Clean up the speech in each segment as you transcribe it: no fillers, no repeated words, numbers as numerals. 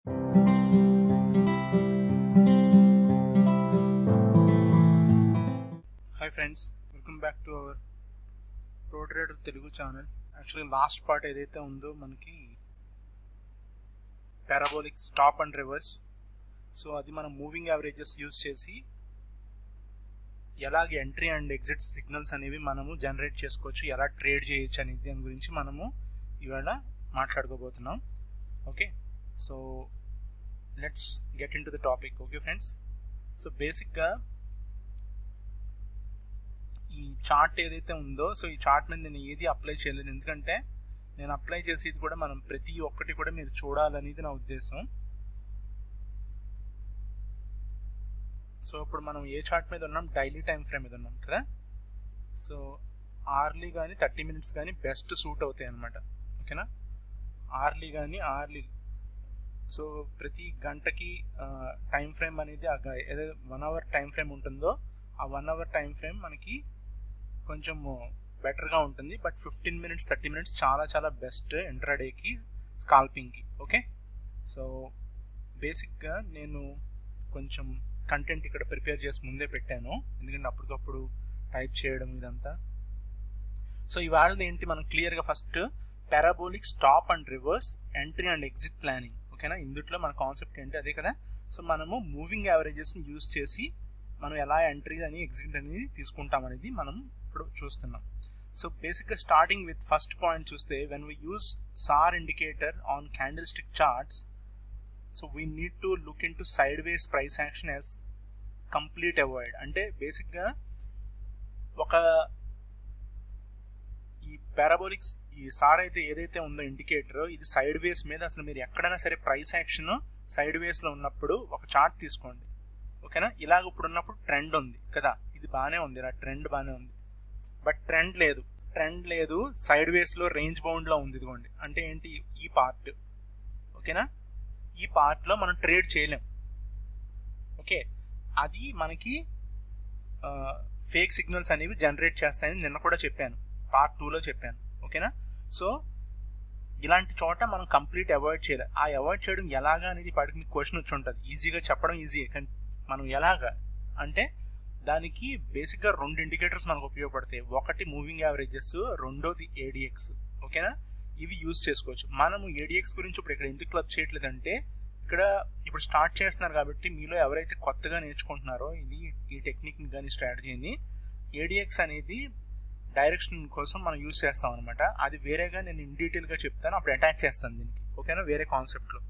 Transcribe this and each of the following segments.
Hi friends, welcome back to our Pro Trader Telugu channel. Actually last part ఏదైతే ఉందో మనకి parabolic stop and reverse. So అది మనం moving averages use చేసి ఎలాగ ఎంట్రీ అండ్ ఎగ్జిట్ సిగ్నల్స్ అనేవి మనము జనరేట్ చేసుకోవచ్చు, ఎలా ట్రేడ్ చేయొచ్చు అనేది దాని గురించి మనము ఇవాళ మాట్లాడుకోబోతున్నాం. Okay, so let's get into the topic. Okay friends, so బేసిక్గా ఈ చార్ట్ ఏదైతే ఉందో, సో ఈ చార్ట్ మీద నేను ఏది అప్లై చేయలేదు, ఎందుకంటే నేను అప్లై చేసేది కూడా మనం ప్రతి ఒక్కటి కూడా మీరు చూడాలనేది నా ఉద్దేశం. సో ఇప్పుడు మనం ఏ చార్ట్ మీద ఉన్నాం, డైలీ టైం ఫ్రేమ్ మీద ఉన్నాం కదా. సో ఆర్లీ కానీ 30 minutes కానీ బెస్ట్ సూట్ అవుతాయి అన్నమాట. ఓకేనా, ఆర్లీ కానీ సో ప్రతి గంటకి టైం ఫ్రేమ్ అనేది ఏదైతే 1 hour టైం ఫ్రేమ్ ఉంటుందో ఆ 1 hour టైం ఫ్రేమ్ మనకి కొంచెం బెటర్గా ఉంటుంది. బట్ 15 minutes 30 minutes చాలా చాలా బెస్ట్ ఇంట్రాడేకి, స్కాల్పింగ్కి. ఓకే, సో బేసిక్గా నేను కొంచెం కంటెంట్ ఇక్కడ ప్రిపేర్ చేసి ముందే పెట్టాను, ఎందుకంటే అప్పటికప్పుడు టైప్ చేయడం ఇదంతా. సో ఇవాళది ఏంటి, మనం క్లియర్గా first parabolic stop and reverse entry and exit planning. ఓకేనా, ఇందులో మన కాన్సెప్ట్ ఏంటి అదే కదా. సో మనము మూవింగ్ యావరేజెస్ని యూజ్ చేసి మనం ఎలా ఎంట్రీ అని ఎగ్జిట్ అనేది తీసుకుంటాం అనేది మనం ఇప్పుడు చూస్తున్నాం. సో బేసిక్గా స్టార్టింగ్ విత్ ఫస్ట్ పాయింట్ చూస్తే, when we use sir indicator on candle stick charts, so we need to look in to side ways price action as complete avoid. అంటే బేసిక్గా ఈ పారాబోలిక్స్ ఈ సార్ అయితే ఏదైతే ఉందో ఇండికేటర్, ఇది సైడ్ వేస్ మీద అసలు మీరు ఎక్కడైనా సరే ప్రైస్ యాక్షన్ సైడ్ వేస్లో ఉన్నప్పుడు ఒక చార్ట్ తీసుకోండి. ఓకేనా, ఇలాగ ఇప్పుడు ఉన్నప్పుడు ట్రెండ్ ఉంది కదా, ఇది బాగానే ఉంది, నా ట్రెండ్ బాగానే ఉంది. బట్ ట్రెండ్ లేదు, సైడ్ వేస్లో రేంజ్ బౌండ్లో ఉంది. ఇదిగోండి, అంటే ఏంటి, ఈ పార్ట్. ఓకేనా, ఈ పార్ట్లో మనం ట్రేడ్ చేయలేం. ఓకే, అది మనకి ఫేక్ సిగ్నల్స్ అనేవి జనరేట్ చేస్తాయని నిన్న కూడా చెప్పాను, పార్ట్ 2లో చెప్పాను. ఓకేనా, సో ఇలాంటి చోట మనం కంప్లీట్ అవాయిడ్ చేయాలి. ఆ అవాయిడ్ చేయడం ఎలాగా అనేది పాటికి మీకు క్వశ్చన్ వచ్చి ఉంటుంది. ఈజీగా చెప్పడం ఈజీయే, కానీ మనం ఎలాగా అంటే దానికి బేసిక్గా 2 ఇండికేటర్స్ మనకు ఉపయోగపడతాయి. ఒకటి మూవింగ్ యావరేజెస్, రెండోది ఏడిఎక్స్. ఓకేనా, ఇవి యూజ్ చేసుకోవచ్చు. మనము ఏడిఎక్స్ గురించి ఇప్పుడు ఇక్కడ ఎందుకు క్లబ్ చేయట్లేదంటే, ఇక్కడ ఇప్పుడు స్టార్ట్ చేస్తున్నారు కాబట్టి మీలో ఎవరైతే కొత్తగా నేర్చుకుంటున్నారో ఈ టెక్నిక్ని కానీ స్ట్రాటజీని, ఏడిఎక్స్ అనేది డైరెక్షన్ కోసం మనం యూజ్ చేస్తాం అనమాట. అది వేరేగా నేను ఇన్ డీటెయిల్గా చెప్తాను, అప్పుడు అటాచ్ చేస్తాను దీనికి. ఓకేనా, వేరే కాన్సెప్ట్లో.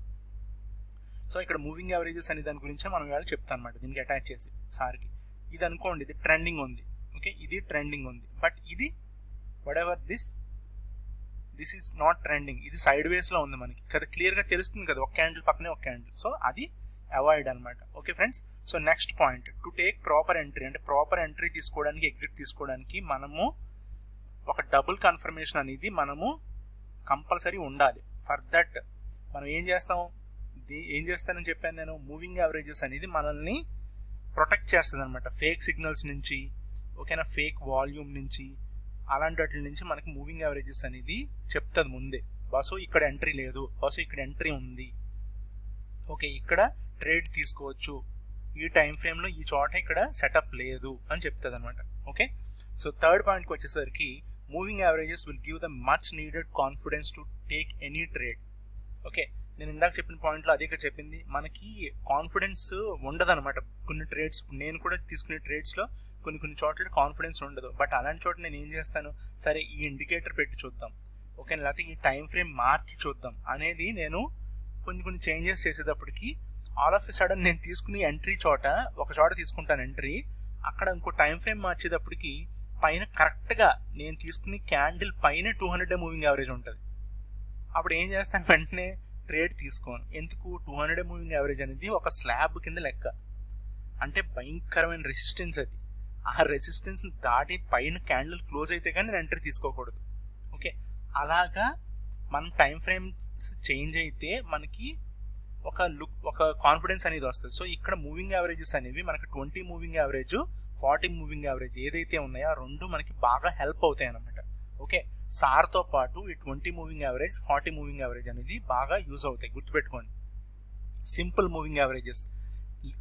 సో ఇక్కడ మూవింగ్ యావరేజెస్ అనే దాని గురించే మనం ఇవాళ చెప్తాను అనమాట, దీనికి అటాచ్ చేసి సార్కి. ఇది అనుకోండి, ఇది ట్రెండింగ్ ఉంది. ఓకే, ఇది ట్రెండింగ్ ఉంది, బట్ ఇది what ever this is not trending, ఇది సైడ్ వేస్లో ఉంది మనకి కదా, క్లియర్గా తెలుస్తుంది కదా, ఒక క్యాండిల్ పక్కనే ఒక క్యాండిల్. సో అది అవాయిడ్ అనమాట. Okay friends, so next point, to take proper entry, అంటే ప్రాపర్ ఎంట్రీ తీసుకోవడానికి, ఎగ్జిట్ తీసుకోవడానికి మనము ఒక డబుల్ కన్ఫర్మేషన్ అనేది మనము కంపల్సరీ ఉండాలి. ఫర్ దట్ మనం ఏం చేస్తానని చెప్పాను నేను, మూవింగ్ యావరేజెస్ అనేది మనల్ని ప్రొటెక్ట్ చేస్తుంది అనమాట ఫేక్ సిగ్నల్స్ నుంచి. ఓకేనా, ఫేక్ వాల్యూమ్ నుంచి, అలాంటి వాటి నుంచి మనకి మూవింగ్ యావరేజెస్ అనేది చెప్తుంది ముందే, బస్సు ఇక్కడ ఎంట్రీ లేదు, బస్సు ఇక్కడ ఎంట్రీ ఉంది. ఓకే, ఇక్కడ ట్రేడ్ తీసుకోవచ్చు, ఈ టైం ఫ్రేమ్లో ఈ చోట ఇక్కడ సెటప్ లేదు అని చెప్తుంది అనమాట. ఓకే, సో థర్డ్ పాయింట్కి వచ్చేసరికి, moving averages will give the much needed confidence to take any trade. Okay, నేను ఇందాక చెప్పిన పాయింట్లో అదే చెప్పింది, మనకి కాన్ఫిడెన్స్ ఉండదన్నమాట కొన్ని ట్రేడ్స్. నేను కూడా తీసుకునే ట్రేడ్స్లో కొన్ని చోట్ల కాన్ఫిడెన్స్ ఉండదు. బట్ అలాంటి చోట నేను ఏం చేస్తాను, సరే ఈ ఇండికేటర్ పెట్టి చూద్దాం, ఓకే, లేకపోతే ఈ టైం ఫ్రేమ్ మార్చి చూద్దాం అనేది నేను కొన్ని చేంజెస్ చేసేటప్పటికి ఆల్ ఆఫ్ ఎ సడన్ నేను తీసుకుని ఎంట్రీ చోట ఒక చోట తీసుకుంటాను ఎంట్రీ, అక్కడ ఇంకో టైం ఫ్రేమ్ మార్చేటప్పటికి పైన కరెక్ట్గా నేను తీసుకుని క్యాండిల్ పైన 200 మూవింగ్ యావరేజ్ ఉంటుంది. అప్పుడు ఏం చేస్తాను, వెంటనే ట్రేడ్ తీసుకోను. ఎందుకు, 200 మూవింగ్ యావరేజ్ అనేది ఒక స్లాబ్ కింద లెక్క, అంటే భయంకరమైన రెసిస్టెన్స్ అది. ఆ రెసిస్టెన్స్ దాటి పైన క్యాండిల్ క్లోజ్ అయితే కానీ నేను ఎంట్రీ తీసుకోకూడదు. ఓకే, అలాగా మన టైం ఫ్రేమ్స్ చేంజ్ అయితే మనకి ఒక కాన్ఫిడెన్స్ అనేది వస్తుంది. సో ఇక్కడ మూవింగ్ యావరేజెస్ అనేవి మనకి 20 మూవింగ్ యావరేజ్, 40 మూవింగ్ యావరేజ్ ఏదైతే ఉన్నాయో ఆ రెండు మనకి బాగా హెల్ప్ అవుతాయి అన్నమాట. ఓకే, సార్తో పాటు ఈ 20 మూవింగ్ యావరేజ్ 40 మూవింగ్ యావరేజ్ అనేది బాగా యూజ్ అవుతాయి, గుర్తుపెట్టుకోండి. సింపుల్ మూవింగ్ యావరేజెస్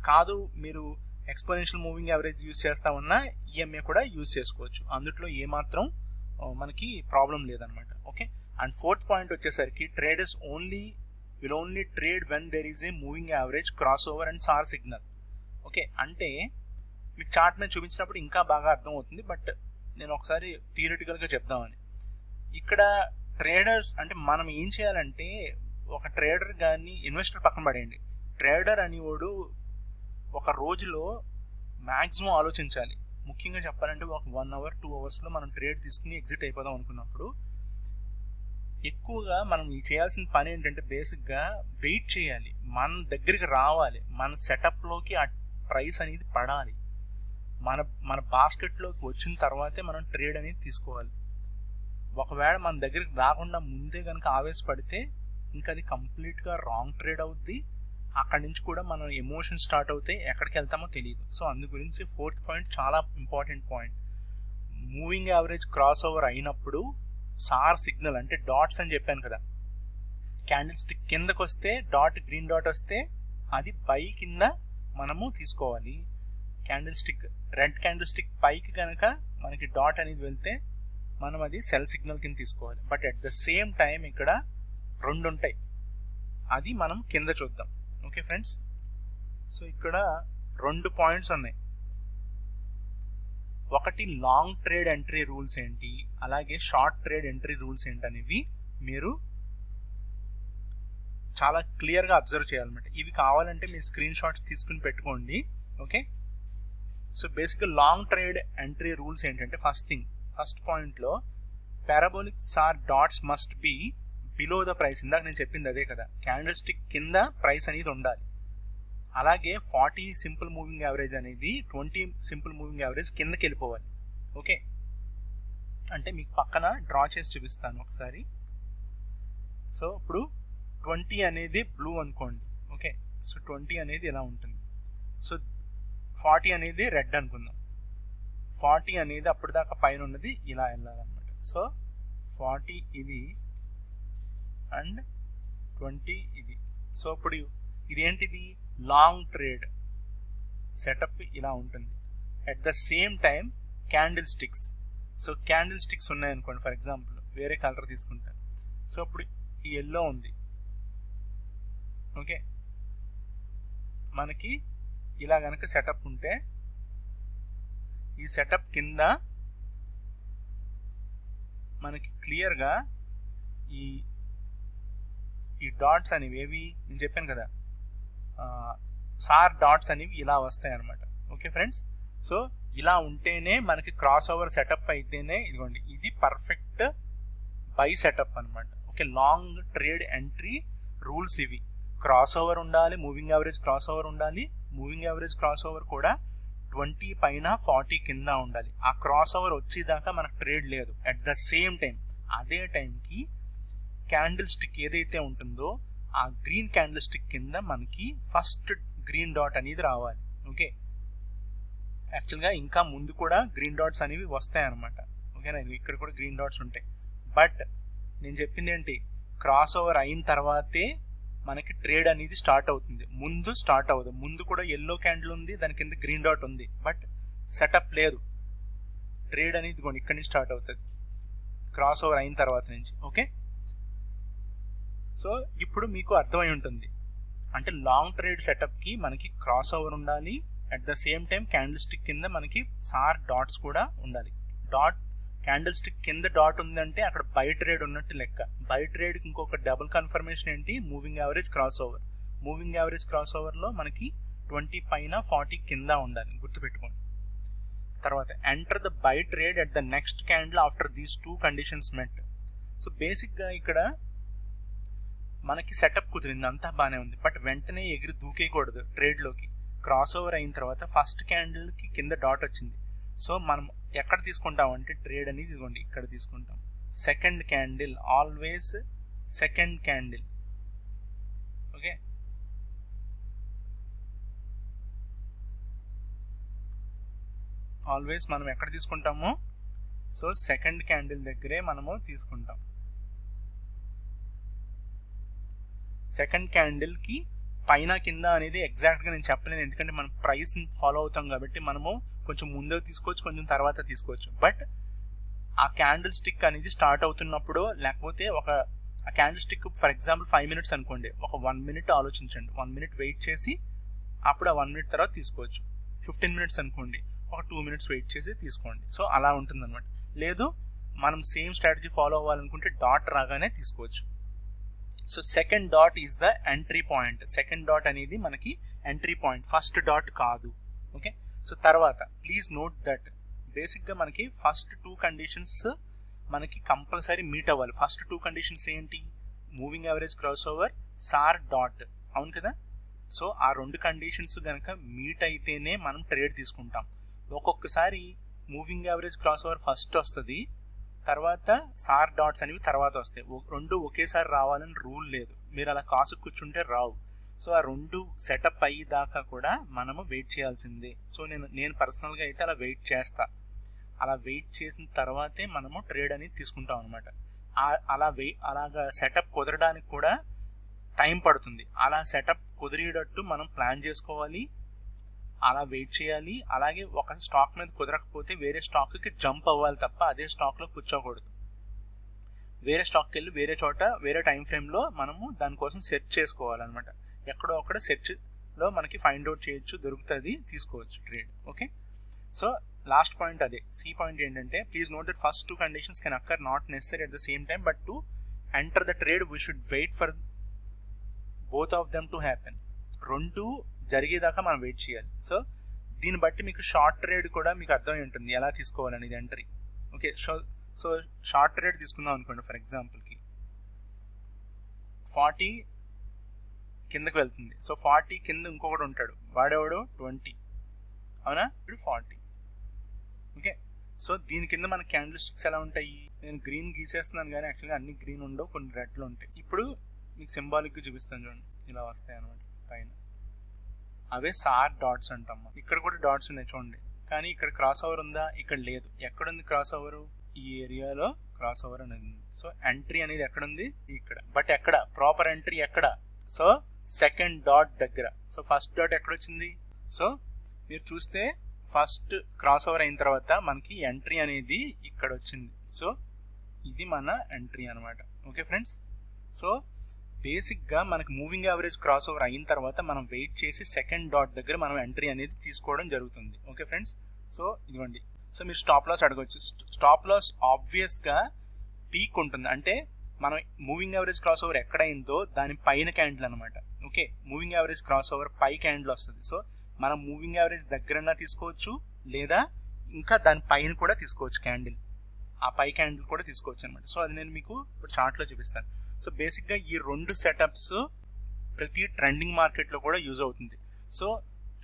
కాదు, మీరు ఎక్స్పోనెన్షియల్ మూవింగ్ యావరేజ్ యూస్ చేస్తా ఉన్నా ఈఎంఏ కూడా యూస్ చేసుకోవచ్చు, అందులో ఏమాత్రం మనకి ప్రాబ్లం లేదనమాట. ఓకే, అండ్ ఫోర్త్ పాయింట్ వచ్చేసరికి traders will only trade when there is a moving average, cross over and SAR signal. Okay, అంటే మీకు చార్ట్ మీద చూపించినప్పుడు ఇంకా బాగా అర్థం అవుతుంది, బట్ నేను ఒకసారి థియరిటికల్గా చెప్దామని. ఇక్కడ ట్రేడర్స్ అంటే మనం ఏం చేయాలంటే, ఒక ట్రేడర్ కానీ ఇన్వెస్టర్ పక్కన పడేయండి, ట్రేడర్ అనేవాడు ఒక రోజులో మ్యాక్సిమం ఆలోచించాలి. ముఖ్యంగా చెప్పాలంటే ఒక 1 hour 2 hours మనం ట్రేడ్ తీసుకుని ఎగ్జిట్ అయిపోదాం అనుకున్నప్పుడు ఎక్కువగా మనం చేయాల్సిన పని ఏంటంటే బేసిక్గా వెయిట్ చేయాలి, మన దగ్గరికి రావాలి, మన సెటప్లోకి ఆ ప్రైస్ అనేది పడాలి, మన బాస్కెట్లోకి వచ్చిన తర్వాతే మనం ట్రేడ్ అనేది తీసుకోవాలి. ఒకవేళ మన దగ్గరికి రాకుండా ముందే కనుక ఆవేశపడితే ఇంకా అది కంప్లీట్గా రాంగ్ ట్రేడ్ అవుద్ది. అక్కడి నుంచి కూడా మనం ఎమోషన్ స్టార్ట్ అవుతాయి, ఎక్కడికి వెళ్తామో తెలియదు. సో అందు గురించి ఫోర్త్ పాయింట్ చాలా important point. Moving average cross over అయినప్పుడు సార్ సిగ్నల్ అంటే డాట్స్ అని చెప్పాను కదా, క్యాండిల్ స్టిక్ కిందకు వస్తే డాట్ గ్రీన్ డాట్ వస్తే అది బై కింద మనము తీసుకోవాలి. Candle stick red candle stick పైకి కనుక మనకి డాట్ అనేది వెళ్తే మనం అది సెల్ సిగ్నల్ కింద తీసుకోవాలి. But at the same time ఇక్కడ రెండు ఉంటాయి, అది మనం కింద చూద్దాం. ఓకే ఫ్రెండ్స్, సో ఇక్కడ 2 పాయింట్స్ ఉన్నాయి. ఒకటి లాంగ్ ట్రేడ్ ఎంట్రీ రూల్స్ ఏంటి, అలాగే షార్ట్ ట్రేడ్ ఎంట్రీ రూల్స్ ఏంటి అనేవి మీరు చాలా క్లియర్గా అబ్జర్వ్ చేయాలన్నమాట. ఇవి కావాలంటే మీ స్క్రీన్ షాట్స్ తీసుకుని పెట్టుకోండి. ఓకే, సో బేసిక్గా లాంగ్ ట్రేడ్ ఎంట్రీ రూల్స్ ఏంటంటే ఫస్ట్ పాయింట్లో parabolic sir dots must be below the price. ఇందాక నేను చెప్పింది అదే కదా, క్యాండిల్ స్టిక్ కింద ప్రైస్ అనేది ఉండాలి. అలాగే 40 సింపుల్ మూవింగ్ యావరేజ్ అనేది 20 సింపుల్ మూవింగ్ యావరేజ్ కిందకి వెళ్ళిపోవాలి. ఓకే, అంటే మీకు పక్కన డ్రా చేసి చూపిస్తాను ఒకసారి. సో ఇప్పుడు 20 అనేది బ్లూ అనుకోండి. ఓకే, సో 20 అనేది ఇలా ఉంటుంది. సో 40 అనేది రెడ్ అనుకుందాం. 40 అనేది అప్పటిదాకా పైన ఉన్నది ఇలా వెళ్ళాలన్నమాట. సో 40 ఇది అండ్ 20 ఇది. సో ఇప్పుడు ఇది ఏంటిది, లాంగ్ ట్రేడ్ సెటప్ ఇలా ఉంటుంది. At the same time candle sticks, so candle sticks ఉన్నాయనుకోండి, ఫర్ ఎగ్జాంపుల్ వేరే కలర్ తీసుకుంటాను. సో ఇప్పుడు ఈ ఎల్లో ఉంది. ఓకే, మనకి ఇలా కనుక సెటప్ ఉంటే ఈ సెటప్ కింద మనకి క్లియర్గా ఈ డాట్స్ అనేవి ఏవి నేను చెప్పాను కదా, సార్ డాట్స్ అనేవి ఇలా వస్తాయి అన్నమాట. ఓకే ఫ్రెండ్స్, సో ఇలా ఉంటేనే మనకి క్రాస్ ఓవర్ సెటప్ అయితేనే ఇదిగోండి ఇది పర్ఫెక్ట్ బై సెటప్ అనమాట. Okay, long trade entry rules ఇవి. క్రాస్ ఓవర్ ఉండాలి, మూవింగ్ యావరేజ్ క్రాస్ ఓవర్ ఉండాలి, మూవింగ్ యావరేజ్ క్రాస్ ఓవర్ కూడా 20 పైన 40 కింద ఉండాలి. ఆ క్రాస్ ఓవర్ వచ్చేదాకా మనకు ట్రేడ్ లేదు. అట్ ద సేమ్ టైం అదే టైంకి క్యాండిల్ స్టిక్ ఏదైతే ఉంటుందో ఆ గ్రీన్ క్యాండిల్ స్టిక్ కింద మనకి ఫస్ట్ గ్రీన్ డాట్ అనేది రావాలి. ఓకే, యాక్చువల్గా ఇంకా ముందు కూడా గ్రీన్ డాట్స్ అనేవి వస్తాయి అనమాట. ఓకేనా, ఇక్కడ కూడా గ్రీన్ డాట్స్ ఉంటాయి. బట్ నేను చెప్పింది ఏంటి, క్రాస్ ఓవర్ అయిన తర్వాతే మనకి ట్రేడ్ అనేది స్టార్ట్ అవుతుంది, ముందు స్టార్ట్ అవ్వదు. ముందు కూడా ఎల్లో క్యాండిల్ ఉంది, దాని కింద గ్రీన్ డాట్ ఉంది, బట్ సెటప్ లేదు. ట్రేడ్ అనేది ఇక్కడి నుంచి స్టార్ట్ అవుతుంది క్రాస్ ఓవర్ అయిన తర్వాత నుంచి. ఓకే, సో ఇప్పుడు మీకు అర్థమై ఉంటుంది, అంటే లాంగ్ ట్రేడ్ సెటప్కి మనకి క్రాస్ ఓవర్ ఉండాలి, at the same time candle stick కింద మనకి సార్ డాట్స్ కూడా ఉండాలి. క్యాండిల్ స్టిక్ కింద డాట్ ఉందంటే అక్కడ బై ట్రేడ్ ఉన్నట్టు లెక్క. బై ట్రేడ్ ఇంకొక డబుల్ కన్ఫర్మేషన్ ఏంటి, moving average cross over. Moving average cross ఓవర్లో మనకి 20 పైన 40 కింద ఉండాలి, గుర్తుపెట్టుకోండి. తర్వాత enter the by trade at the next candle after these 2 conditions met. So బేసిక్గా ఇక్కడ మనకి సెటప్ కుదిరింది, అంతా బాగానే ఉంది, బట్ వెంటనే ఎగిరి దూకేయకూడదు ట్రేడ్లోకి. క్రాస్ ఓవర్ అయిన తర్వాత ఫస్ట్ క్యాండిల్కి కింద డాట్ వచ్చింది. సో మనం ఎక్కడ తీసుకుంటాం అంటే ట్రేడ్ అనేది ఇదిగోండి ఇక్కడ తీసుకుంటాం. Second candle, always second candle. Okay, always మనం ఎక్కడ తీసుకుంటామో సో సెకండ్ క్యాండిల్ దగ్గరే మనము తీసుకుంటాం. సెకండ్ క్యాండిల్కి పైన కింద అనేది ఎగ్జాక్ట్గా నేను చెప్పలేను, ఎందుకంటే మనం ప్రైస్ ఫాలో అవుతాం కాబట్టి మనము కొంచెం ముందే తీసుకోవచ్చు, కొంచెం తర్వాత తీసుకోవచ్చు. బట్ ఆ క్యాండిల్ స్టిక్ అనేది స్టార్ట్ అవుతున్నప్పుడు, లేకపోతే ఆ candle stick for example 5 minutes అనుకోండి, ఒక 1 minute ఆలోచించండి, 1 minute వెయిట్ చేసి అప్పుడు ఆ 1 minute తర్వాత తీసుకోవచ్చు. 15 minutes అనుకోండి, ఒక 2 minutes వెయిట్ చేసి తీసుకోండి. సో అలా ఉంటుంది అనమాట. లేదు మనం సేమ్ స్ట్రాటజీ ఫాలో అవ్వాలనుకుంటే డాట్ రాగానే తీసుకోవచ్చు. So second dot is the entry point. Second dot అనేది మనకి ఎంట్రీ పాయింట్, ఫస్ట్ డాట్ కాదు. ఓకే, సో తర్వాత ప్లీజ్ నోట్ దట్ బేసిక్గా మనకి ఫస్ట్ 2 కండిషన్స్ మనకి కంపల్సరీ మీట్ అవ్వాలి. ఫస్ట్ 2 కండిషన్స్ ఏంటి? Moving average cross over, sir dot, అవును కదా. సో ఆ 2 కండిషన్స్ కనుక మీట్ అయితేనే మనం ట్రేడ్ తీసుకుంటాం. ఒక్కొక్కసారి moving average cross over first వస్తుంది, తర్వాత సార్ డాట్స్ అనేవి తర్వాత వస్తాయి. 2 ఒకేసారి రావాలని రూల్ లేదు, మీరు అలా కాసు కూర్చుంటే రావు. సో ఆ 2 సెటప్ అయ్యేదాకా కూడా మనము వెయిట్ చేయాల్సిందే. సో నేను పర్సనల్గా అయితే అలా వెయిట్ చేస్తా. అలా వెయిట్ చేసిన తర్వాతే మనము ట్రేడ్ అనేది తీసుకుంటాం అనమాట. అలాగా సెటప్ కుదరడానికి కూడా టైం పడుతుంది. అలా సెటప్ కుదిరేటట్టు మనం ప్లాన్ చేసుకోవాలి, అలా వెయిట్ చేయాలి. అలాగే ఒక స్టాక్ మీద కుదరకపోతే వేరే స్టాక్కి జంప్ అవ్వాలి తప్ప అదే స్టాక్లో కూర్చోకూడదు. వేరే స్టాక్కి వెళ్ళి వేరే చోట వేరే టైం ఫ్రేమ్లో మనము దానికోసం సెర్చ్ చేసుకోవాలన్నమాట. ఎక్కడో అక్కడ సెర్చ్లో మనకి ఫైండ్ అవుట్ చేయొచ్చు, దొరుకుతుంది, తీసుకోవచ్చు trade. Okay, so last point అదే. సి పాయింట్ ఏంటంటే please note that first 2 conditions can occur not necessary at the same time, but to enter the trade we should wait for both of them to happen. 2 జరిగేదాకా మనం wait చేయాలి. So దీన్ని బట్టి మీకు short trade కూడా మీకు అర్థమై ఉంటుంది ఎలా తీసుకోవాలనేది entry. Okay, so short trade తీసుకుందాం అనుకోండి. ఫర్ ఎగ్జాంపుల్కి 40 కిందకి వెళ్తుంది. సో 40 కింద ఇంకొకటి ఉంటాడు, వాడేవాడు 20, అవునా, ఇప్పుడు 40. ఓకే, సో దీని కింద మన క్యాండిల్ స్టిక్స్ ఎలా ఉంటాయి? నేను గ్రీన్ గీసేస్తున్నాను కానీ యాక్చువల్గా అన్ని గ్రీన్ ఉండవు, కొన్ని రెడ్లు ఉంటాయి. ఇప్పుడు మీకు సింబాలిక్గా చూపిస్తాను చూడండి, ఇలా వస్తాయి అనమాట పైన. అవే సార్ డాట్స్ అంటాము. ఇక్కడ కూడా డాట్స్ ఉన్నాయి చూడండి, కానీ ఇక్కడ క్రాస్ ఓవర్ ఉందా? ఇక్కడ లేదు. ఎక్కడుంది క్రాస్ ఓవర్? ఈ ఏరియాలో క్రాస్ ఓవర్ అనేది ఉంది. సో ఎంట్రీ అనేది ఎక్కడుంది? ఇక్కడ. బట్ ఎక్కడ ప్రాపర్ ఎంట్రీ ఎక్కడ? సో సెకండ్ డాట్ దగ్గర. సో ఫస్ట్ డాట్ ఎక్కడొచ్చింది? సో మీరు చూస్తే ఫస్ట్ క్రాస్ ఓవర్ అయిన తర్వాత మనకి ఎంట్రీ అనేది ఇక్కడ వచ్చింది. సో ఇది మన ఎంట్రీ అనమాట. ఓకే ఫ్రెండ్స్, సో బేసిక్గా మనకి మూవింగ్ యావరేజ్ క్రాస్ ఓవర్ అయిన తర్వాత మనం వెయిట్ చేసి సెకండ్ డాట్ దగ్గర మనం ఎంట్రీ అనేది తీసుకోవడం జరుగుతుంది. ఓకే ఫ్రెండ్స్, సో ఇదిగోండి. సో మీరు స్టాప్ లాస్ అడగవచ్చు. స్టాప్ లాస్ ఆబ్వియస్గా పీక్ ఉంటుంది, అంటే మనం మూవింగ్ యావరేజ్ క్రాస్ ఓవర్ ఎక్కడైందో దాని పైన క్యాండిల్ అనమాట. Okay, moving average cross over పై క్యాండిల్ వస్తుంది. సో మనం మూవింగ్ యావరేజ్ దగ్గరన్నా తీసుకోవచ్చు, లేదా ఇంకా దాని పైన కూడా తీసుకోవచ్చు క్యాండిల్, ఆ పై క్యాండిల్ కూడా తీసుకోవచ్చు అనమాట. సో అది నేను మీకు ఇప్పుడు చార్ట్లో చూపిస్తాను. సో బేసిక్గా ఈ 2 సెటప్స్ ప్రతి ట్రెండింగ్ మార్కెట్లో కూడా యూజ్ అవుతుంది. సో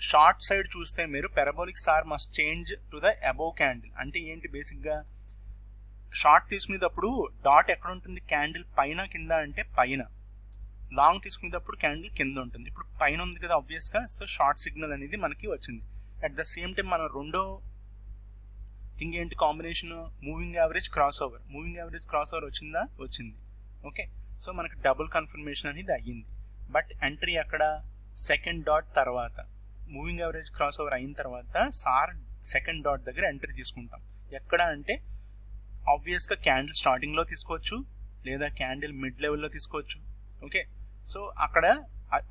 షార్ట్ సైడ్ చూస్తే మీరు parabolic sir must change to the above candle. అంటే ఏంటి? బేసిక్గా షార్ట్ తీసుకునేటప్పుడు డాట్ ఎక్కడ ఉంటుంది? క్యాండిల్ పైన కింద అంటే పైన. లాంగ్ తీసుకునేటప్పుడు క్యాండిల్ కింద ఉంటుంది. ఇప్పుడు పైన ఉంది కదా ఆబ్వియస్గా, సో షార్ట్ సిగ్నల్ అనేది మనకి వచ్చింది. అట్ ద సేమ్ టైం మనం రెండో థింగ్ ఏంటి? Combination moving average cross over. Moving average cross over వచ్చిందా? వచ్చింది. ఓకే, సో మనకి డబుల్ కన్ఫర్మేషన్ అనేది అయ్యింది. బట్ ఎంట్రీ అక్కడ సెకండ్ డాట్ తర్వాత, మూవింగ్ యావరేజ్ క్రాస్ ఓవర్ అయిన తర్వాత సార్ సెకండ్ డాట్ దగ్గర ఎంట్రీ తీసుకుంటాం. ఎక్కడ అంటే ఆబ్వియస్గా క్యాండిల్ స్టార్టింగ్లో తీసుకోవచ్చు, లేదా క్యాండిల్ మిడ్ లెవెల్లో తీసుకోవచ్చు. ఓకే, సో అక్కడ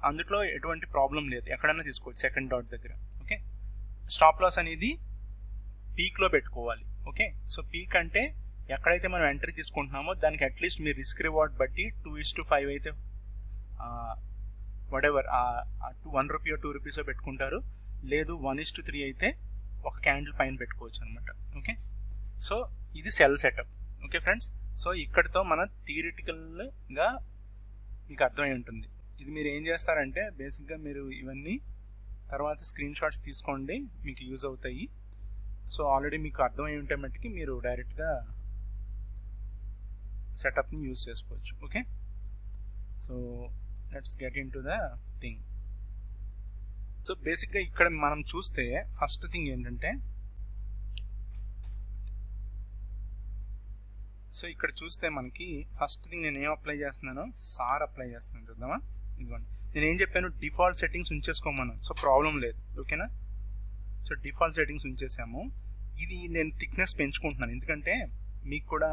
అందులో ఎటువంటి ప్రాబ్లం లేదు, ఎక్కడైనా తీసుకోవచ్చు సెకండ్ డాట్ దగ్గర. ఓకే, స్టాప్ లాస్ అనేది పీక్లో పెట్టుకోవాలి. ఓకే, సో పీక్ అంటే ఎక్కడైతే మనం ఎంట్రీ తీసుకుంటున్నామో దానికి అట్లీస్ట్ మీ రిస్క్ రివార్డ్ బట్టి 2:5 అయితే వాటెవర్ 1 రూపీ 2 రూపీస్ పెట్టుకుంటారు, లేదు 1:3 అయితే ఒక క్యాండిల్ పైన పెట్టుకోవచ్చు అనమాట. ఓకే, సో ఇది cell setup. Okay friends, so ఇక్కడితో మన థియరిటికల్గా మీకు అర్థమై ఉంటుంది. ఇది మీరు ఏం చేస్తారంటే బేసిక్గా మీరు ఇవన్నీ తర్వాత స్క్రీన్ షాట్స్ తీసుకోండి, మీకు యూజ్ అవుతాయి. సో ఆల్రెడీ మీకు అర్థమై ఉంటే మట్టుకి మీరు డైరెక్ట్గా సెటప్ని యూజ్ చేసుకోవచ్చు. Okay, so let's get into the thing. So బేసిక్గా ఇక్కడ మనం చూస్తే ఫస్ట్ థింగ్ ఏంటంటే, సో ఇక్కడ చూస్తే మనకి ఫస్ట్ థింగ్ నేను ఏం అప్లై చేస్తున్నానో సార్ అప్లై చేస్తున్నాను, చూద్దామా. ఇదిగోండి, నేను ఏం చెప్పాను, డిఫాల్ట్ సెట్టింగ్స్ ఉంచేసుకోమన్నాను. సో ప్రాబ్లం లేదు, ఓకేనా. సో డిఫాల్ట్ సెట్టింగ్స్ ఉంచేసాము. ఇది నేను థిక్నెస్ పెంచుకుంటున్నాను ఎందుకంటే మీకు కూడా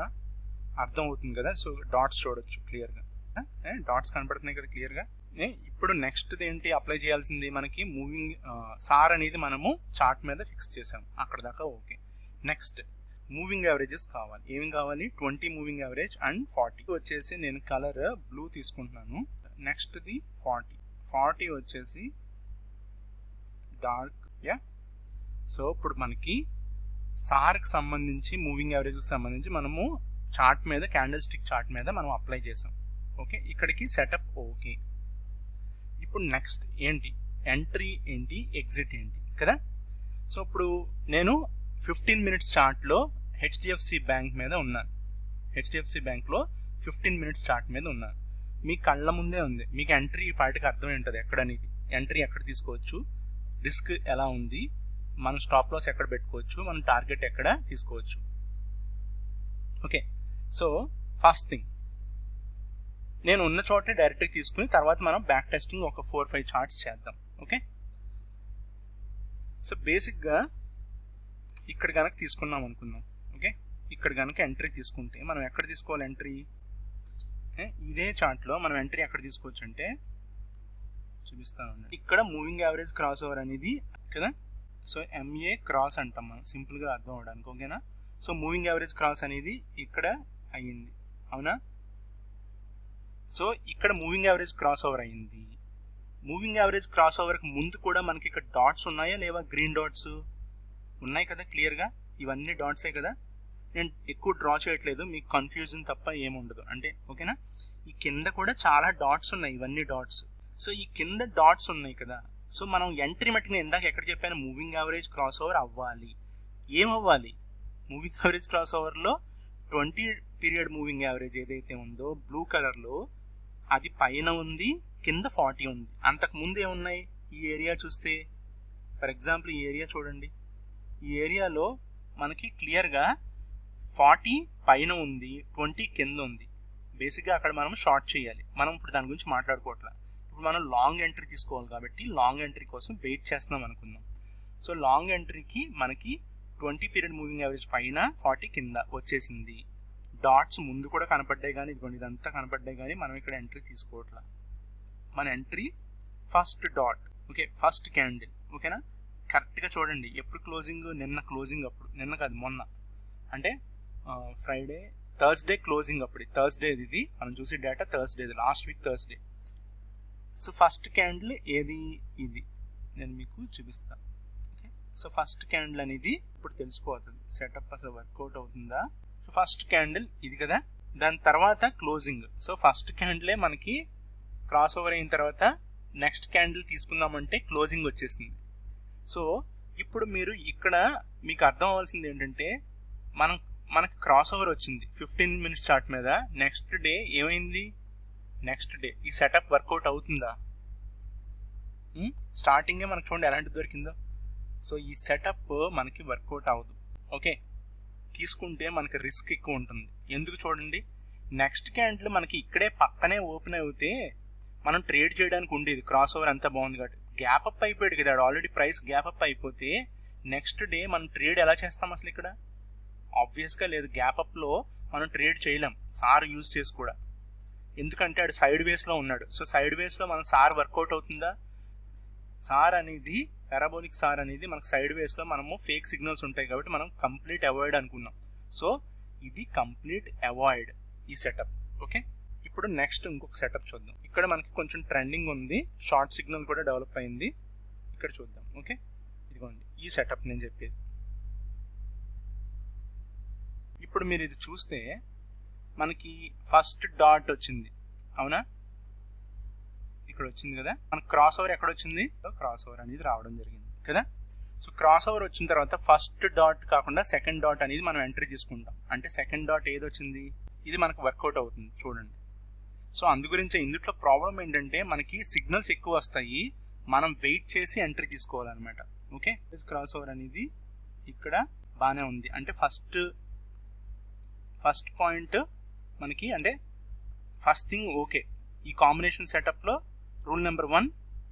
అర్థం అవుతుంది కదా. సో డాట్స్ చూడొచ్చు క్లియర్గా, డాట్స్ కనపడుతున్నాయి కదా క్లియర్గా. ఇప్పుడు నెక్స్ట్ ఏంటి అప్లై చేయాల్సింది, మనకి మూవింగ్ సార్ అనేది మనము చార్ట్ మీద ఫిక్స్ చేసాం, అక్కడ దాకా ఓకే. నెక్స్ట్ మూవింగ్ యావరేజెస్ కావాలి. ఏమి కావాలి, 20 మూవింగ్ యావరేజ్ అండ్ 40 వచ్చేసి నేను కలర్ బ్లూ తీసుకుంటున్నాను. నెక్స్ట్ది 40 వచ్చేసి డార్క్. యా, సో ఇప్పుడు మనకి సార్కి సంబంధించి మూవింగ్ యావరేజ్కి సంబంధించి మనము చార్ట్ మీద, క్యాండిల్ స్టిక్ చార్ట్ మీద మనం అప్లై చేసాం. ఓకే, ఇక్కడికి సెటప్ ఓకే. ఇప్పుడు నెక్స్ట్ ఏంటి, ఎంట్రీ ఏంటి, ఎగ్జిట్ ఏంటి కదా. సో ఇప్పుడు నేను 15 మినిట్స్ చార్ట్లో హెచ్డిఎఫ్సి బ్యాంక్ మీద ఉన్నాను. హెచ్డిఎఫ్సి బ్యాంక్లో 15 మినిట్స్ చార్ట్ మీద ఉన్నాను. మీ కళ్ళ ముందే ఉంది, మీకు ఎంట్రీ పార్టీకి అర్థం ఉంటుంది ఎక్కడనేది, ఎంట్రీ ఎక్కడ తీసుకోవచ్చు, రిస్క్ ఎలా ఉంది, మనం స్టాప్ లాస్ ఎక్కడ పెట్టుకోవచ్చు, మనం టార్గెట్ ఎక్కడ తీసుకోవచ్చు. ఓకే, సో ఫస్ట్ థింగ్ నేను ఉన్న చోటే డైరెక్ట్గా తీసుకుని తర్వాత మనం బ్యాక్ టెస్టింగ్ ఒక 4-5 చార్ట్స్ చేద్దాం. ఓకే, సో బేసిక్గా ఇక్కడ కనుక తీసుకున్నాం అనుకుందాం. ఓకే, ఇక్కడ కనుక ఎంట్రీ తీసుకుంటే మనం ఎక్కడ తీసుకోవాలి ఎంట్రీ, ఇదే చార్ట్లో మనం ఎంట్రీ ఎక్కడ తీసుకోవచ్చు అంటే చూపిస్తాను. ఇక్కడ మూవింగ్ యావరేజ్ క్రాస్ ఓవర్ అనేది కదా. సో ఎంఏ క్రాస్ అంటాం మనం సింపుల్గా అర్థం అవడానికి, ఓకేనా. సో మూవింగ్ యావరేజ్ క్రాస్ అనేది ఇక్కడ అయ్యింది, అవునా. సో ఇక్కడ మూవింగ్ యావరేజ్ క్రాస్ ఓవర్ అయ్యింది. మూవింగ్ యావరేజ్ క్రాస్ ఓవర్కి ముందు కూడా మనకి ఇక్కడ డాట్స్ ఉన్నాయా లేవా, గ్రీన్ డాట్స్ ఉన్నాయి కదా క్లియర్గా, ఇవన్నీ డాట్సే కదా. నేను ఎక్కువ డ్రా చేయట్లేదు, మీకు కన్ఫ్యూజన్ తప్ప ఏముండదు అంటే, ఓకేనా. ఈ కింద కూడా చాలా డాట్స్ ఉన్నాయి, ఇవన్నీ డాట్స్. సో ఈ కింద డాట్స్ ఉన్నాయి కదా. సో మనం ఎంట్రీ మట్టుకు ఇందాక ఎక్కడ చెప్పాను, మూవింగ్ యావరేజ్ క్రాస్ ఓవర్ అవ్వాలి. ఏమవ్వాలి, మూవింగ్ యావరేజ్ క్రాస్ ఓవర్లో 20 పీరియడ్ మూవింగ్ యావరేజ్ ఏదైతే ఉందో బ్లూ కలర్లో అది పైన ఉంది, కింద 40 ఉంది. అంతకు ముందు ఏమున్నాయి, ఈ ఏరియా చూస్తే ఫర్ ఎగ్జాంపుల్ ఈ ఏరియా చూడండి, ఈ ఏరియాలో మనకి క్లియర్గా 40 పైన ఉంది, 20 కింద ఉంది. బేసిక్గా అక్కడ మనం షార్ట్ చేయాలి, మనం ఇప్పుడు దాని గురించి మాట్లాడుకోవట్లేదు. ఇప్పుడు మనం లాంగ్ ఎంట్రీ తీసుకోవాలి కాబట్టి లాంగ్ ఎంట్రీ కోసం వెయిట్ చేస్తున్నాం అనుకుందాం. సో లాంగ్ ఎంట్రీకి మనకి 20 పీరియడ్ మూవింగ్ యావరేజ్ పైన 40 కింద వచ్చేసింది. డాట్స్ ముందు కూడా కనపడ్డాయి కానీ ఇదిగోండి ఇదంతా కనపడ్డాయి కానీ మనం ఇక్కడ ఎంట్రీ తీసుకోవట్లా. మన entry first dot, okay, first candle, ఓకేనా. కరెక్ట్గా చూడండి ఎప్పుడు క్లోజింగ్, నిన్న క్లోజింగ్ అప్పుడు, నిన్న కాదు మొన్న అంటే ఫ్రైడే థర్స్డే క్లోజింగ్ అప్పుడు, థర్స్డే ఇది మనం చూసే data Thursday, last week Thursday. So first candle ఏది, ఇది నేను మీకు చూపిస్తాను. ఓకే, సో ఫస్ట్ క్యాండిల్ అనేది ఇప్పుడు తెలిసిపోతుంది సెటప్ అసలు వర్కౌట్ అవుతుందా. సో ఫస్ట్ క్యాండిల్ ఇది కదా, దాని తర్వాత క్లోజింగ్. సో ఫస్ట్ క్యాండిలే మనకి క్రాస్ ఓవర్ అయిన తర్వాత నెక్స్ట్ క్యాండిల్ తీసుకుందామంటే క్లోజింగ్ వచ్చేసింది. సో ఇప్పుడు మీరు ఇక్కడ మీకు అర్థం అవ్వాల్సింది ఏంటంటే మనకి క్రాస్ ఓవర్ వచ్చింది 15 మినిట్స్ చార్ట్ మీద. నెక్స్ట్ డే ఏమైంది, నెక్స్ట్ డే ఈ సెటప్ వర్కౌట్ అవుతుందా, స్టార్టింగే మనకు చూడండి ఎలాంటి దొరికిందో. సో ఈ సెటప్ మనకి వర్కౌట్ అవ్వదు, ఓకే. తీసుకుంటే మనకి రిస్క్ ఎక్కువ ఉంటుంది. ఎందుకు చూడండి, నెక్స్ట్ క్యాండిల్ మనకి ఇక్కడే పక్కనే ఓపెన్ అవుతే మనం ట్రేడ్ చేయడానికి ఉండేది, క్రాస్ ఓవర్ అంతా బాగుంది కాబట్టి. గ్యాప్ అప్ అయిపోయాడు కదా ఆల్రెడీ, ప్రైస్ గ్యాప్ అప్ అయిపోతే నెక్స్ట్ డే మనం ట్రేడ్ ఎలా చేస్తాం అసలు ఇక్కడ, ఆబ్వియస్గా లేదు. గ్యాప్ అప్లో మనం ట్రేడ్ చేయలేం సార్ యూజ్ చేసి కూడా, ఎందుకంటే ఆడు సైడ్ వేస్లో ఉన్నాడు. సో సైడ్ వేస్లో మన సార్ వర్కౌట్ అవుతుందా, సార్ అనేది పారాబోలిక్ సార్ అనేది మనకు సైడ్ వేస్లో మనము ఫేక్ సిగ్నల్స్ ఉంటాయి కాబట్టి మనం కంప్లీట్ అవాయిడ్ అనుకున్నాం. సో ఇది కంప్లీట్ అవాయిడ్ ఈ సెటప్, ఓకే. ఇప్పుడు నెక్స్ట్ ఇంకొక సెటప్ చూద్దాం. ఇక్కడ మనకి కొంచెం ట్రెండింగ్ ఉంది, షార్ట్ సిగ్నల్ కూడా డెవలప్ అయింది, ఇక్కడ చూద్దాం. ఓకే, ఇదిగోండి ఈ సెటప్ నేను చెప్పేది. ఇప్పుడు మీరు ఇది చూస్తే మనకి ఫస్ట్ డాట్ వచ్చింది, అవునా, ఇక్కడ వచ్చింది కదా. మనకు క్రాస్ ఓవర్ ఎక్కడ వచ్చింది, క్రాస్ ఓవర్ అనేది రావడం జరిగింది కదా. సో క్రాస్ ఓవర్ వచ్చిన తర్వాత ఫస్ట్ డాట్ కాకుండా సెకండ్ డాట్ అనేది మనం ఎంట్రీ తీసుకుంటాం. అంటే సెకండ్ డాట్ ఏది వచ్చింది, ఇది మనకు వర్కౌట్ అవుతుంది చూడండి. సో అందు గురించి ఇందులో ప్రాబ్లం ఏంటంటే మనకి సిగ్నల్స్ ఎక్కువ వస్తాయి, మనం వెయిట్ చేసి ఎంట్రీ తీసుకోవాలన్నమాట. ఓకే, క్రాస్ ఓవర్ అనేది ఇక్కడ బాగానే ఉంది. అంటే ఫస్ట్ పాయింట్ మనకి అంటే ఫస్ట్ థింగ్ ఓకే, ఈ కాంబినేషన్ సెటప్లో రూల్ నెంబర్ 1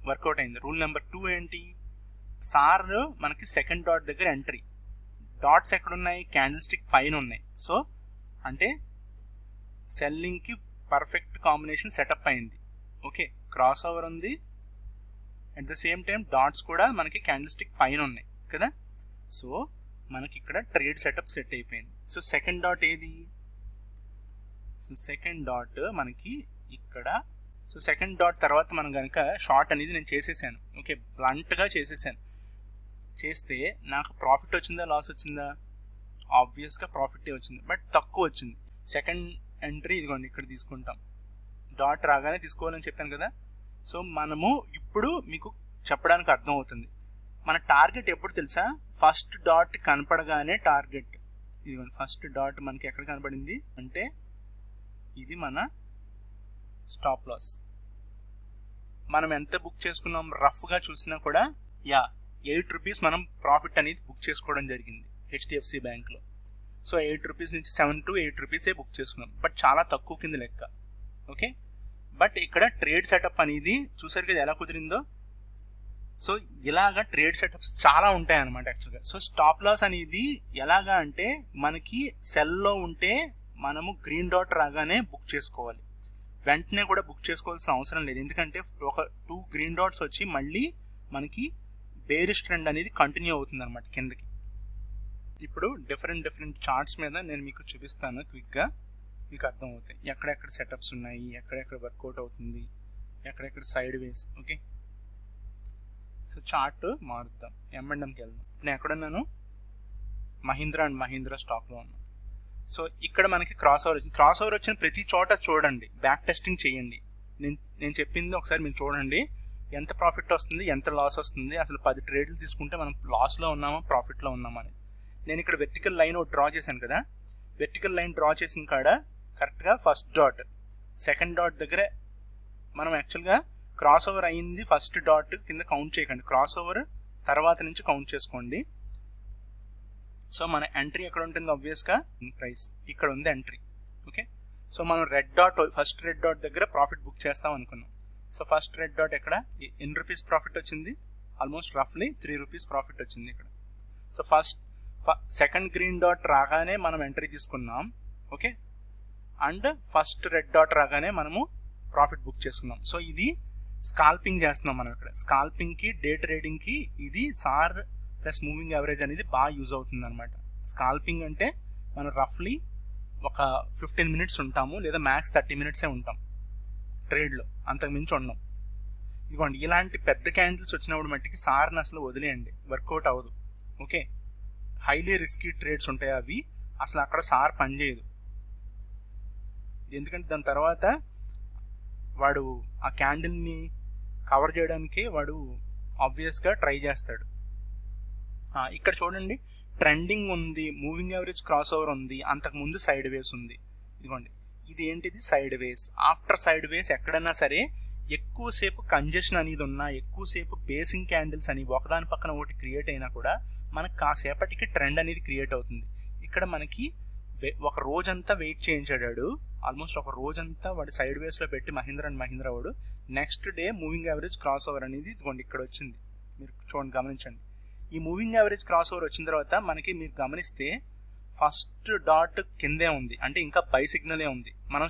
వర్కౌట్ అయింది. రూల్ నెంబర్ 2 ఏంటి, సార్ మనకి సెకండ్ డాట్ దగ్గర ఎంట్రీ, డాట్స్ ఎక్కడున్నాయి, క్యాండిల్ స్టిక్ పైన ఉన్నాయి. సో అంటే సెల్లింగ్కి పర్ఫెక్ట్ కాంబినేషన్ సెటప్ అయింది. ఓకే, క్రాస్ ఓవర్ ఉంది, at the same time dots కూడా మనకి క్యాండిల్ స్టిక్ పైన ఉన్నాయి కదా. సో మనకి ఇక్కడ ట్రేడ్ సెటప్ సెట్ అయిపోయింది. సో సెకండ్ డాట్ ఏది, సో సెకండ్ డాట్ మనకి ఇక్కడ. సో సెకండ్ డాట్ తర్వాత మనం కనుక షార్ట్ అనేది నేను చేసేసాను. ఓకే, బ్లంట్గా చేసేసాను. చేస్తే నాకు ప్రాఫిట్ వచ్చిందా లాస్ వచ్చిందా, ఆబ్వియస్గా ప్రాఫిటే వచ్చింది, బట్ తక్కువ వచ్చింది. సెకండ్ ఎంట్రీ ఇదిగోండి ఇక్కడ తీసుకుంటాం, డాట్ రాగానే తీసుకోవాలని చెప్పాను కదా. సో మనము ఇప్పుడు మీకు చెప్పడానికి అర్థం అవుతుంది. మన టార్గెట్ ఎప్పుడు తెలుసా, ఫస్ట్ డాట్ కనపడగానే టార్గెట్. ఇదిగోండి ఫస్ట్ డాట్ మనకి ఎక్కడ కనపడింది అంటే ఇది మన స్టాప్ లాస్. మనం ఎంత బుక్ చేసుకున్నాం రఫ్గా చూసినా కూడా 8 రూపీస్ మనం ప్రాఫిట్ అనేది బుక్ చేసుకోవడం జరిగింది హెచ్డిఎఫ్సి బ్యాంక్లో. సో 8 రూపీస్ నుంచి 7 to 8 రూపీసే బుక్ చేసుకున్నాం, బట్ చాలా తక్కువ కింద లెక్క. ఓకే, బట్ ఇక్కడ ట్రేడ్ సెటప్ అనేది చూసారు కదా ఎలా కుదిరిందో. సో ఇలాగా ట్రేడ్ సెటప్స్ చాలా ఉంటాయి అన్నమాట యాక్చువల్గా. సో స్టాప్ లాస్ అనేది ఎలాగా అంటే మనకి సెల్లో ఉంటే మనము గ్రీన్ డాట్ రాగానే బుక్ చేసుకోవాలి, వెంటనే కూడా బుక్ చేసుకోవాల్సిన అవసరం లేదు. ఎందుకంటే ఒక 2 గ్రీన్ డాట్స్ వచ్చి మళ్ళీ మనకి బేరిష్ ట్రెండ్ అనేది కంటిన్యూ అవుతుంది అనమాట కిందకి. ఇప్పుడు డిఫరెంట్ చార్ట్స్ మీద నేను మీకు చూపిస్తాను, క్విక్గా మీకు అర్థమవుతాయి ఎక్కడెక్కడ సెటప్స్ ఉన్నాయి, ఎక్కడెక్కడ వర్కౌట్ అవుతుంది, ఎక్కడెక్కడ sideways. Okay, so chart మారుద్దాం, M&Mకి వెళ్దాం. నేను ఎక్కడున్నాను, మహీంద్రా అండ్ మహీంద్రా స్టాక్లో ఉన్నాను. సో ఇక్కడ మనకి క్రాస్ ఓవర్ వచ్చింది. క్రాస్ ఓవర్ వచ్చిన ప్రతి చోట చూడండి, బ్యాక్ టెస్టింగ్ చేయండి. నేను చెప్పింది ఒకసారి మీరు చూడండి, ఎంత ప్రాఫిట్ వస్తుంది, ఎంత లాస్ వస్తుంది, అసలు 10 ట్రేడ్లు తీసుకుంటే మనం లాస్లో ఉన్నామా ప్రాఫిట్లో ఉన్నామా అని. నేను ఇక్కడ వెర్టికల్ లైన్ ఒకటి డ్రా చేశాను కదా, వెర్టికల్ లైన్ డ్రా చేసిన కాడ కరెక్ట్గా ఫస్ట్ డాట్ సెకండ్ డాట్ దగ్గర మనం యాక్చువల్గా క్రాస్ ఓవర్ అయింది. ఫస్ట్ డాట్ కింద కౌంట్ చేయకండి, క్రాస్ ఓవర్ తర్వాత నుంచి కౌంట్ చేసుకోండి. సో మన ఎంట్రీ ఎక్కడ ఉంటుంది, ఆబ్వియస్గా ప్రైస్ ఇక్కడ ఉంది ఎంట్రీ. ఓకే, సో మనం red dot first red dot దగ్గర ప్రాఫిట్ బుక్ చేస్తాం అనుకున్నాం. సో ఫస్ట్ రెడ్ డాట్ ఎక్కడ, ఎన్ని రూపీస్ ప్రాఫిట్ వచ్చింది, ఆల్మోస్ట్ రఫ్లీ 3 రూపీస్ ప్రాఫిట్ వచ్చింది ఇక్కడ. సో సెకండ్ గ్రీన్ డాట్ రాగానే మనం ఎంట్రీ తీసుకున్నాం. Okay, and first red dot రాగానే మనము ప్రాఫిట్ బుక్ చేసుకున్నాం. సో ఇది స్కాల్పింగ్ చేస్తున్నాం మనం ఇక్కడ. స్కాల్పింగ్కి డే ట్రేడింగ్కి ఇది సార్ ప్లస్ మూవింగ్ యావరేజ్ అనేది బాగా యూజ్ అవుతుంది అనమాట. స్కాల్పింగ్ అంటే మనం రఫ్లీ ఒక 15 మినిట్స్ ఉంటాము, లేదా మ్యాక్స్ 30 మినిట్సే ఉంటాం ట్రేడ్లో, అంతకు మించి ఉన్నాం. ఇదిగోండి ఇలాంటి పెద్ద క్యాండిల్స్ వచ్చినప్పుడు మట్టికి సార్ని అసలు వదిలేయండి, వర్కౌట్ అవ్వదు. ఓకే, హైలీ రిస్కీ ట్రేడ్స్ ఉంటాయి అవి, అసలు అక్కడ సార్ పనిచేయదు. ఎందుకంటే దాని తర్వాత వాడు ఆ క్యాండిల్ని కవర్ చేయడానికి వాడు ఆబ్వియస్గా ట్రై చేస్తాడు. ఇక్కడ చూడండి ట్రెండింగ్ ఉంది, మూవింగ్ యావరేజ్ క్రాస్ ఓవర్ ఉంది, అంతకుముందు సైడ్ వేస్ ఉంది. ఇదిగోండి ఇది ఏంటిది సైడ్ వేస్. ఆఫ్టర్ సైడ్ వేస్ ఎక్కడైనా సరే ఎక్కువసేపు కంజెషన్ అనేది ఉన్నా, ఎక్కువసేపు బేసింగ్ క్యాండిల్స్ అని ఒకదాని పక్కన ఒకటి క్రియేట్ అయినా కూడా మనకు కాసేపటికి ట్రెండ్ అనేది క్రియేట్ అవుతుంది. ఇక్కడ మనకి ఒక రోజంతా వెయిట్ చేయించాడు, ఆల్మోస్ట్ ఒక రోజంతా వాడు సైడ్ వేస్లో పెట్టి మహీంద్రా అండ్ మహీంద్రా వాడు. Next day moving average cross over అనేది ఇదిగోండి ఇక్కడ వచ్చింది, మీరు చూడండి గమనించండి. ఈ మూవింగ్ యావరేజ్ క్రాస్ ఓవర్ వచ్చిన తర్వాత మనకి మీరు గమనిస్తే ఫస్ట్ డాట్ కిందే ఉంది, అంటే ఇంకా బై సిగ్నలే ఉంది. మనం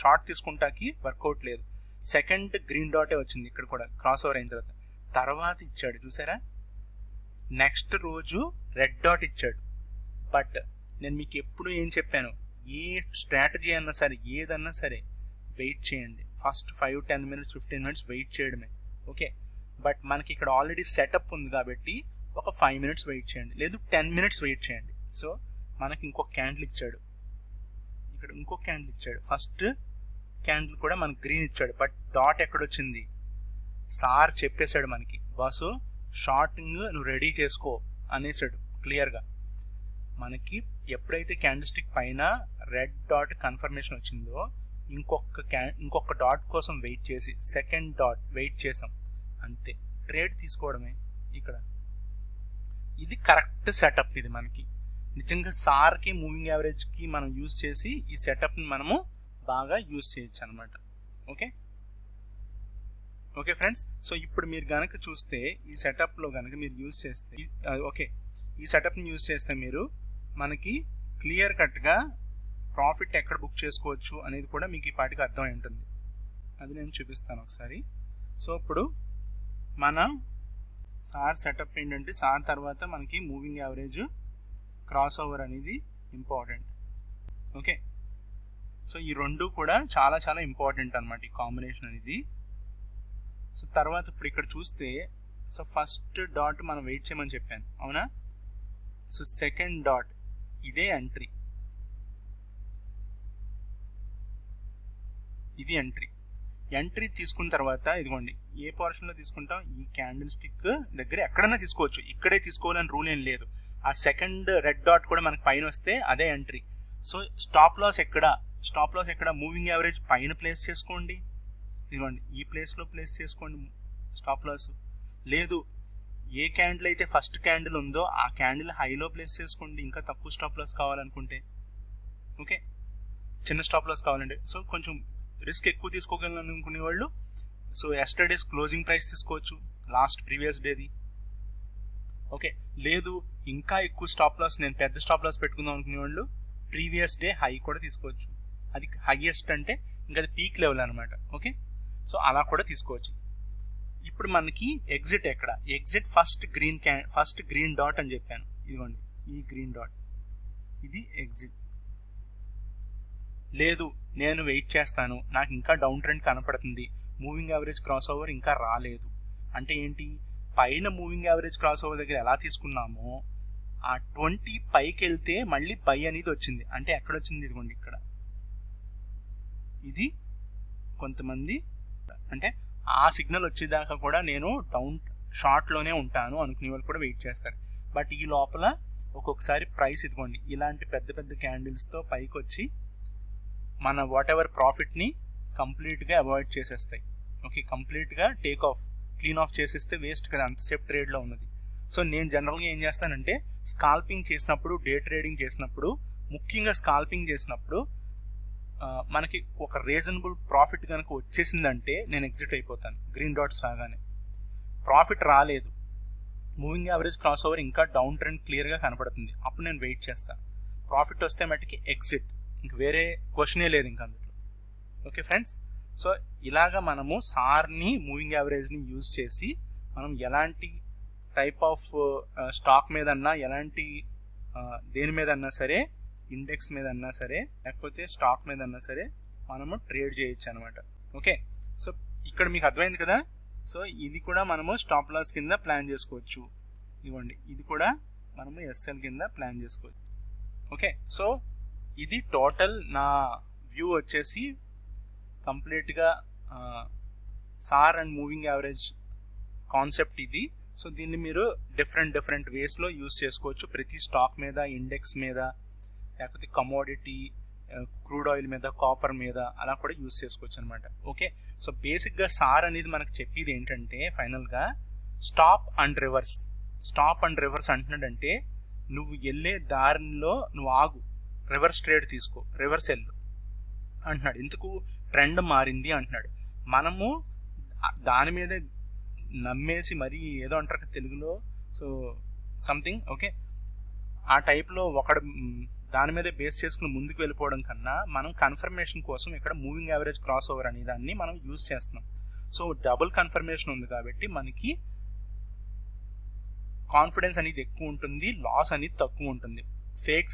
షార్ట్ తీసుకుంటాకి వర్కౌట్ లేదు. సెకండ్ గ్రీన్ డాటే వచ్చింది ఇక్కడ కూడా క్రాస్ ఓవర్ అయిన తర్వాత ఇచ్చాడు చూసారా. నెక్స్ట్ రోజు రెడ్ డాట్ ఇచ్చాడు. బట్ నేను మీకు ఎప్పుడు ఏం చెప్పాను, ఏ స్ట్రాటజీ అన్నా సరే ఏదన్నా సరే వెయిట్ చేయండి. ఫస్ట్ 5-10 మినిట్స్ 15 మినిట్స్ వెయిట్ చేయడమే. ఓకే, బట్ మనకి ఇక్కడ ఆల్రెడీ సెటప్ ఉంది కాబట్టి ఒక 5 మినిట్స్ వెయిట్ చేయండి, లేదు 10 మినిట్స్ వెయిట్ చేయండి. సో మనకి ఇంకొక క్యాండిల్ ఇచ్చాడు, ఇక్కడ ఇంకొక క్యాండిల్ ఇచ్చాడు. ఫస్ట్ క్యాండిల్ కూడా మనకి గ్రీన్ ఇచ్చాడు, బట్ డాట్ ఎక్కడొచ్చింది, సార్ చెప్పేశాడు మనకి, బాసు షార్టింగ్ నువ్వు రెడీ చేసుకో అనేసాడు క్లియర్గా. మనకి ఎప్పుడైతే క్యాండిల్ స్టిక్ పైన రెడ్ డాట్ కన్ఫర్మేషన్ వచ్చిందో ఇంకొక డాట్ కోసం వెయిట్ చేసి సెకండ్ డాట్ వెయిట్ చేసాం, అంతే ట్రేడ్ తీసుకోవడమే. ఇక్కడ ఇది కరెక్ట్ సెటప్. ఇది మనకి నిజంగా సార్కి మూవింగ్ యావరేజ్కి మనం యూజ్ చేసి ఈ సెటప్ని మనము బాగా యూజ్ చేయొచ్చు అనమాట. ఓకే, ఓకే ఫ్రెండ్స్, సో ఇప్పుడు మీరు కనుక చూస్తే ఈ సెటప్లో కనుక మీరు యూజ్ చేస్తే ఓకే, ఈ సెటప్ని యూజ్ చేస్తే మీరు మనకి క్లియర్ కట్గా ప్రాఫిట్ ఎక్కడ బుక్ చేసుకోవచ్చు అనేది కూడా మీకు ఈ పాటికి అర్థమై ఉంటుంది. అది నేను చూపిస్తాను ఒకసారి. సో ఇప్పుడు మన సార్ సెటప్ ఏంటంటే సార్ తర్వాత మనకి మూవింగ్ యావరేజ్ క్రాస్ ఓవర్ అనేది ఇంపార్టెంట్. ఓకే, సో ఈ రెండు కూడా చాలా చాలా ఇంపార్టెంట్ అనమాట ఈ కాంబినేషన్ అనేది. సో తర్వాత ఇప్పుడు ఇక్కడ చూస్తే సో ఫస్ట్ డాట్ మనం వెయిట్ చేయమని చెప్పాను అవునా. సో సెకండ్ డాట్ ఇదే ఎంట్రీ, ఇది ఎంట్రీ తీసుకున్న తర్వాత ఇదిగోండి ఏ పోర్షన్లో తీసుకుంటాం, ఈ క్యాండిల్ స్టిక్ దగ్గర ఎక్కడైనా తీసుకోవచ్చు, ఇక్కడే తీసుకోవాలని రూల్ ఏం లేదు. ఆ సెకండ్ రెడ్ డాట్ కూడా మనకి పైన వస్తే అదే ఎంట్రీ. సో స్టాప్ లాస్ ఎక్కడ మూవింగ్ యావరేజ్ పైన ప్లేస్ చేసుకోండి, ఇదిగోండి ఈ ప్లేస్లో ప్లేస్ చేసుకోండి స్టాప్ లాస్. లేదు ఏ క్యాండిల్ అయితే ఫస్ట్ క్యాండిల్ ఉందో ఆ క్యాండిల్ హైలో ప్లేస్ చేసుకోండి, ఇంకా తక్కువ స్టాప్ లాస్ కావాలనుకుంటే. ఓకే, చిన్న స్టాప్ లాస్ కావాలంటే సో కొంచెం రిస్క్ ఎక్కువ తీసుకోగలను అనుకునే వాళ్ళు సో ఎస్టర్డేస్ క్లోజింగ్ ప్రైస్ తీసుకోవచ్చు, లాస్ట్ ప్రీవియస్ డేది. ఓకే, లేదు ఇంకా ఎక్కువ స్టాప్ లాస్, నేను పెద్ద స్టాప్ లాస్ పెట్టుకుందాం అనుకునే వాళ్ళు ప్రీవియస్ డే హై కూడా తీసుకోవచ్చు, అది హైయెస్ట్ అంటే ఇంకా అది పీక్ లెవెల్ అనమాట. ఓకే, సో అలా కూడా తీసుకోవచ్చు. ఇప్పుడు మనకి ఎగ్జిట్ ఎక్కడ, ఎగ్జిట్ ఫస్ట్ గ్రీన్ డాట్ అని చెప్పాను, ఇదిగోండి ఈ గ్రీన్ డాట్ ఇది ఎగ్జిట్. లేదు నేను వెయిట్ చేస్తాను, నాకు ఇంకా డౌన్ ట్రెండ్ కనపడుతుంది, మూవింగ్ యావరేజ్ క్రాస్ ఓవర్ ఇంకా రాలేదు అంటే ఏంటి, పైన మూవింగ్ యావరేజ్ క్రాస్ ఓవర్ దగ్గర ఎలా తీసుకున్నామో ఆ 20 పైకి వెళ్తే మళ్ళీ బై అనేది వచ్చింది అంటే ఎక్కడ వచ్చింది, ఇదిగోండి ఇక్కడ. ఇది కొంతమంది అంటే ఆ సిగ్నల్ వచ్చేదాకా కూడా నేను డౌన్ షార్ట్లోనే ఉంటాను అనుకునే వాళ్ళు కూడా వెయిట్ చేస్తారు. బట్ ఈ లోపల ఒక్కొక్కసారి ప్రైస్ ఇదిగోండి ఇలాంటి పెద్ద పెద్ద క్యాండిల్స్తో పైకి వచ్చి మన వాట్ ఎవర్ ప్రాఫిట్ని కంప్లీట్గా అవాయిడ్ చేసేస్తాయి. ఓకే, కంప్లీట్గా టేక్ ఆఫ్ క్లీన్ ఆఫ్ చేసేస్తే వేస్ట్ కదా అంతసేపు ట్రేడ్లో ఉన్నది. సో నేను జనరల్గా ఏం చేస్తానంటే స్కాల్పింగ్ చేసినప్పుడు, డే ట్రేడింగ్ చేసినప్పుడు, ముఖ్యంగా స్కాల్పింగ్ చేసినప్పుడు మనకి ఒక రీజనబుల్ ప్రాఫిట్ కనుక వచ్చేసిందంటే నేను ఎగ్జిట్ అయిపోతాను. గ్రీన్ డాట్స్ రాగానే ప్రాఫిట్ రాలేదు, మూవింగ్ యావరేజ్ క్రాస్ ఓవర్ ఇంకా డౌన్ ట్రెండ్ క్లియర్గా కనపడుతుంది, అప్పుడు నేను వెయిట్ చేస్తాను. ప్రాఫిట్ వస్తే మటుకి ఎగ్జిట్, ఇంక వేరే క్వశ్చనే లేదు ఇంకా అందులో. ఓకే ఫ్రెండ్స్, సో ఇలాగా మనము సార్ని మూవింగ్ యావరేజ్ని యూజ్ చేసి మనం ఎలాంటి టైప్ ఆఫ్ స్టాక్ మీదన్నా, ఎలాంటి దేని మీదన్నా సరే, ఇండెక్స్ మీద అన్నా సరే లేకపోతే స్టాక్ మీద అన్నా సరే మనము ట్రేడ్ చేయొచ్చు అనమాట. ఓకే, సో ఇక్కడ మీకు అర్థమైంది కదా. సో ఇది కూడా మనము స్టాప్ లాస్ కింద ప్లాన్ చేసుకోవచ్చు, ఇవ్వండి ఇది కూడా మనము ఎస్ఎల్ కింద ప్లాన్ చేసుకోవచ్చు. ఓకే, సో ఇది టోటల్ నా వ్యూ వచ్చేసి కంప్లీట్గా sir and moving average concept ఇది. సో దీన్ని మీరు డిఫరెంట్ వేస్లో యూజ్ చేసుకోవచ్చు, ప్రతి స్టాక్ మీద, ఇండెక్స్ మీద, లేకపోతే కమోడిటీ, క్రూడ్ ఆయిల్ మీద, కాపర్ మీద అలా కూడా యూజ్ చేసుకోవచ్చు అనమాట. ఓకే, సో బేసిక్గా సార్ అనేది మనకు చెప్పేది ఏంటంటే ఫైనల్గా స్టాప్ అండ్ రివర్స్ అంటున్నాడంటే నువ్వు వెళ్ళే దారిలో నువ్వు ఆగు, రివర్స్ ట్రేడ్ తీసుకో, రివర్స్ వెళ్ళు అంటున్నాడు. ఎందుకు, ట్రెండ్ మారింది అంటున్నాడు. మనము దాని మీద నమ్మేసి మరీ ఏదో అంటారు తెలుగులో సో సంథింగ్. ఓకే, ఆ టైప్లో ఒకడు దాని మీద బేస్ చేసుకుని ముందుకు వెళ్ళిపోవడం కన్నా మనం కన్ఫర్మేషన్ కోసం ఇక్కడ మూవింగ్ యావరేజ్ క్రాస్ ఓవర్ అనే దాన్ని మనం యూజ్ చేస్తున్నాం. సో డబుల్ కన్ఫర్మేషన్ ఉంది కాబట్టి మనకి కాన్ఫిడెన్స్ అనేది ఎక్కువ ఉంటుంది, లాస్ అనేది తక్కువ ఉంటుంది. ఫేక్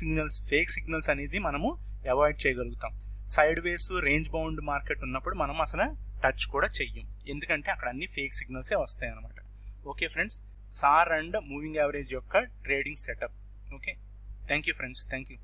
సిగ్నల్స్ అనేది మనము అవాయిడ్ చేయగలుగుతాం. సైడ్ వేస్, రేంజ్ బౌండ్ మార్కెట్ ఉన్నప్పుడు మనం అసలు టచ్ కూడా చెయ్యం, ఎందుకంటే అక్కడ అన్ని ఫేక్ సిగ్నల్సే వస్తాయి అనమాట. Okay friends, SAR and moving average యొక్క trading setup. Okay, thank you friends, thank you.